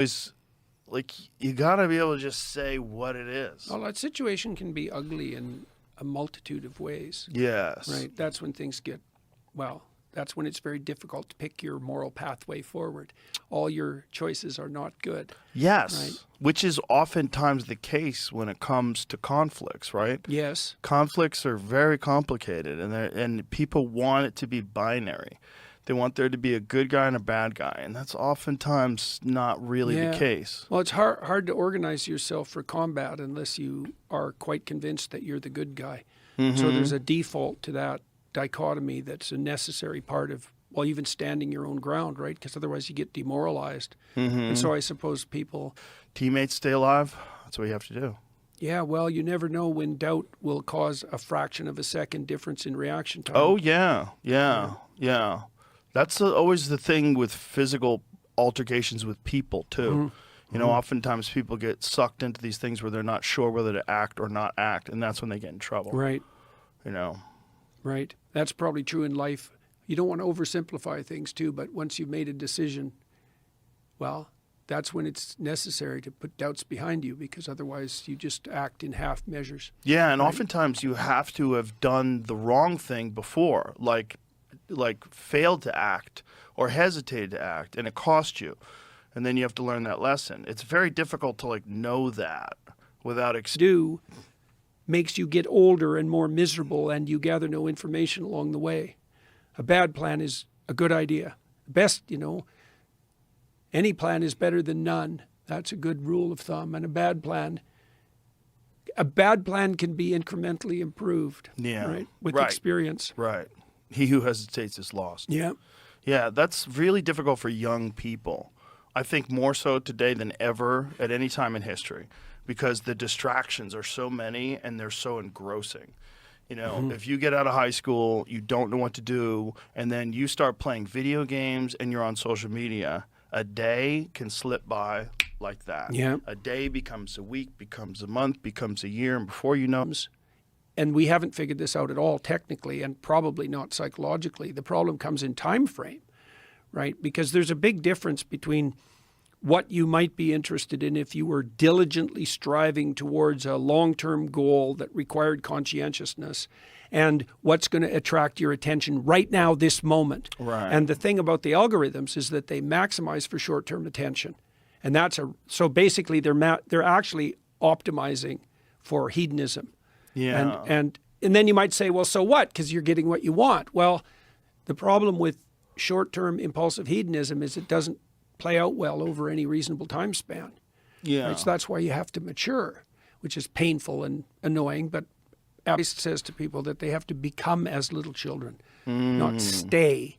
It's like you got to be able to just say what it is. Well, that situation can be ugly in a multitude of ways. Yes. Right. That's when things get, well, that's when it's very difficult to pick your moral pathway forward. All your choices are not good. Yes. Right? Which is oftentimes the case when it comes to conflicts, right? Yes. Conflicts are very complicated, and people want it to be binary. They want there to be a good guy and a bad guy, and that's oftentimes not really the case. Well, it's hard to organize yourself for combat unless you are quite convinced that you're the good guy. Mm-hmm. So there's a default to that dichotomy that's a necessary part of, well, even standing your own ground, right? Because otherwise you get demoralized. Mm-hmm. And so I suppose people... Teammates stay alive. That's what you have to do. Yeah, well, you never know when doubt will cause a fraction of a second difference in reaction time. Oh, yeah. That's always the thing with physical altercations with people, too. Mm-hmm. You know, oftentimes people get sucked into these things where they're not sure whether to act or not act, and that's when they get in trouble. Right. You know. Right. That's probably true in life. You don't want to oversimplify things, too, but once you've made a decision, well, that's when it's necessary to put doubts behind you, because otherwise you just act in half measures. Yeah, and right? oftentimes you have to have done the wrong thing before, like failed to act or hesitated to act, and it cost you. And then you have to learn that lesson. It's very difficult to know that without do makes you get older and more miserable, and you gather no information along the way. A bad plan is a good idea. Best, any plan is better than none. That's a good rule of thumb. And a bad plan can be incrementally improved. Yeah. Right? With right. experience. Right. He who hesitates is lost. Yeah. Yeah, that's really difficult for young people. I think more so today than ever at any time in history, because the distractions are so many and they're so engrossing. If you get out of high school, you don't know what to do, and then you start playing video games and you're on social media, a day can slip by like that. Yeah. A day becomes a week, becomes a month, becomes a year, and before you know... And we haven't figured this out at all technically, and probably not psychologically. The problem comes in time frame, right? Because there's a big difference between what you might be interested in if you were diligently striving towards a long-term goal that required conscientiousness, and what's going to attract your attention right now, this moment. Right. And the thing about the algorithms is that they maximize for short-term attention. And so basically they're actually optimizing for hedonism. Yeah. And then you might say, well, so what? Because you're getting what you want. Well, the problem with short-term impulsive hedonism is it doesn't play out well over any reasonable time span. Yeah. Right? So that's why you have to mature, which is painful and annoying. But Alice says to people that they have to become as little children, not stay.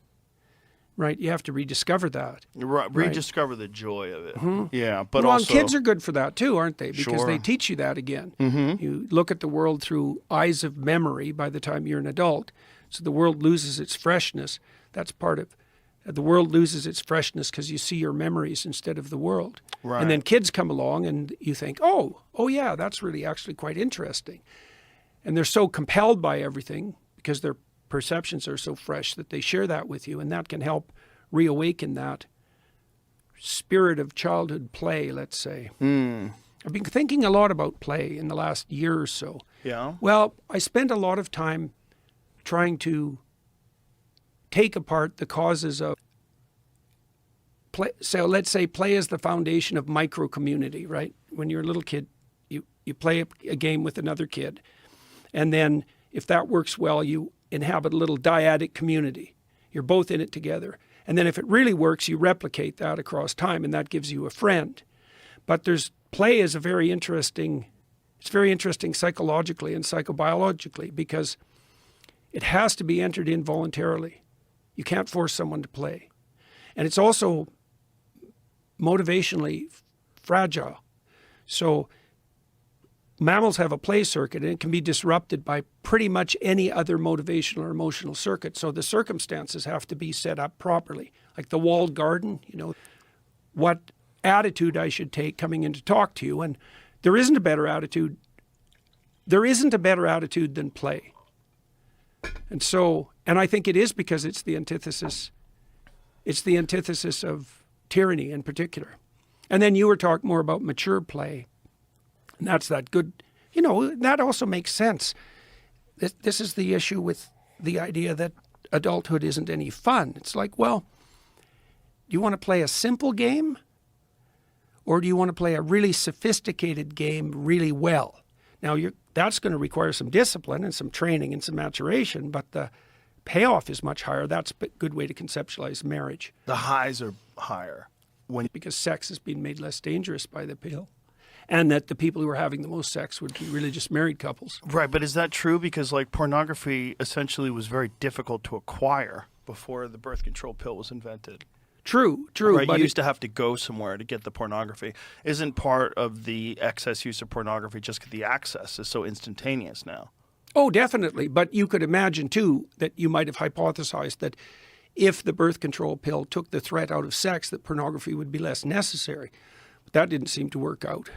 Right? You have to rediscover that. Right. Rediscover the joy of it. Mm-hmm. Yeah. But well, also... and kids are good for that too, aren't they? Because Sure. they teach you that again. Mm-hmm. You look at the world through eyes of memory by the time you're an adult. So the world loses its freshness. That's part of the world loses its freshness because you see your memories instead of the world. Right. And then kids come along and you think, oh yeah, that's really actually quite interesting. And they're so compelled by everything because their perceptions are so fresh that they share that with you, and that can help reawaken that spirit of childhood play, let's say. I've been thinking a lot about play in the last year or so. Yeah. Well, I spend a lot of time trying to take apart the causes of play. So let's say play is the foundation of micro-community, right? When you're a little kid, you play a game with another kid. And then if that works well, you inhabit a little dyadic community. You're both in it together. And then if it really works, you replicate that across time, and that gives you a friend. But play is very interesting psychologically and psychobiologically, because it has to be entered in voluntarily. You can't force someone to play. And it's also motivationally fragile. So mammals have a play circuit, and it can be disrupted by pretty much any other motivational or emotional circuit. So the circumstances have to be set up properly. Like the walled garden, what attitude I should take coming in to talk to you. And there isn't a better attitude than play. And I think it is because it's the antithesis of tyranny in particular. And then you were talking more about mature play. And that's that good, that also makes sense. This is the issue with the idea that adulthood isn't any fun. It's like, well, do you want to play a simple game? Or do you want to play a really sophisticated game really well? Now, that's going to require some discipline and some training and some maturation, but the payoff is much higher. That's a good way to conceptualize marriage. The highs are higher. Because sex has been made less dangerous by the pill. And that the people who are having the most sex would be really just married couples. Right, but is that true? Because pornography essentially was very difficult to acquire before the birth control pill was invented. True. Right, But you used to have to go somewhere to get the pornography. Isn't part of the excess use of pornography just because the access is so instantaneous now? Oh, definitely. But you could imagine, too, that you might have hypothesized that if the birth control pill took the threat out of sex, that pornography would be less necessary. But that didn't seem to work out.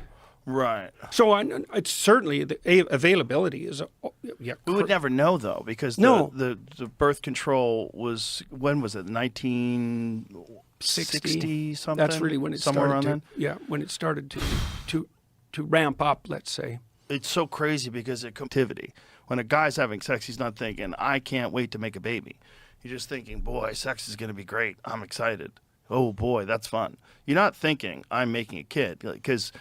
Right. So it's certainly the availability is. We would never know, though, because the birth control was, when was it, 1960 something? That's really when it somewhere started around then? Yeah, when it started to ramp up, let's say. It's so crazy because of activity. When a guy's having sex, he's not thinking, I can't wait to make a baby. He's just thinking, boy, sex is going to be great. I'm excited. Oh, boy, that's fun. You're not thinking, I'm making a kid, because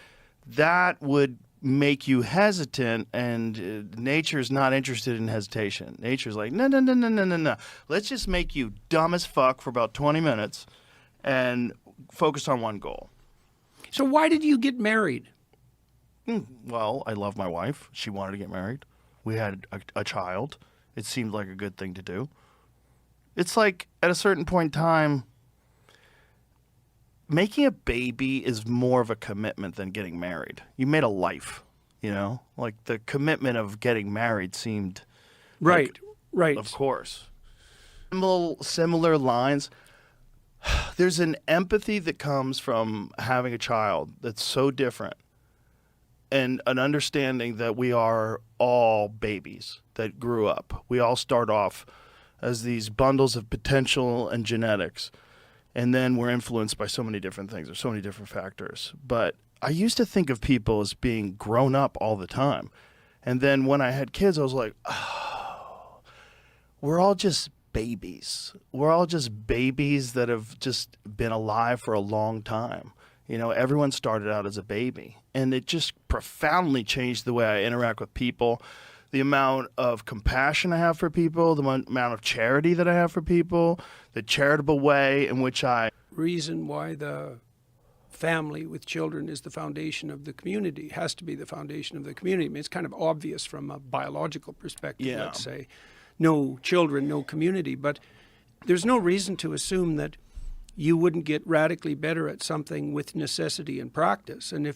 that would make you hesitant, and nature's not interested in hesitation. Nature's like, no. Let's just make you dumb as fuck for about 20 minutes and focus on one goal. So why did you get married? Well, I love my wife. She wanted to get married. We had a child. It seemed like a good thing to do. It's like, at a certain point in time, making a baby is more of a commitment than getting married. You made a life, Like the commitment of getting married seemed... Right. Of course. Similar lines. There's an empathy that comes from having a child that's so different, and an understanding that we are all babies that grew up. We all start off as these bundles of potential and genetics. And then we're influenced by so many different things. There's so many different factors. But I used to think of people as being grown up all the time. And then when I had kids, I was like, oh, we're all just babies. We're all just babies that have just been alive for a long time. Everyone started out as a baby. And it just profoundly changed the way I interact with people, the amount of compassion I have for people, the amount of charity that I have for people, the charitable way in which I... Reason why the family with children is the foundation of the community, has to be the foundation of the community. I mean, it's kind of obvious from a biological perspective, let's say. No children, no community. But there's no reason to assume that you wouldn't get radically better at something with necessity and practice. And if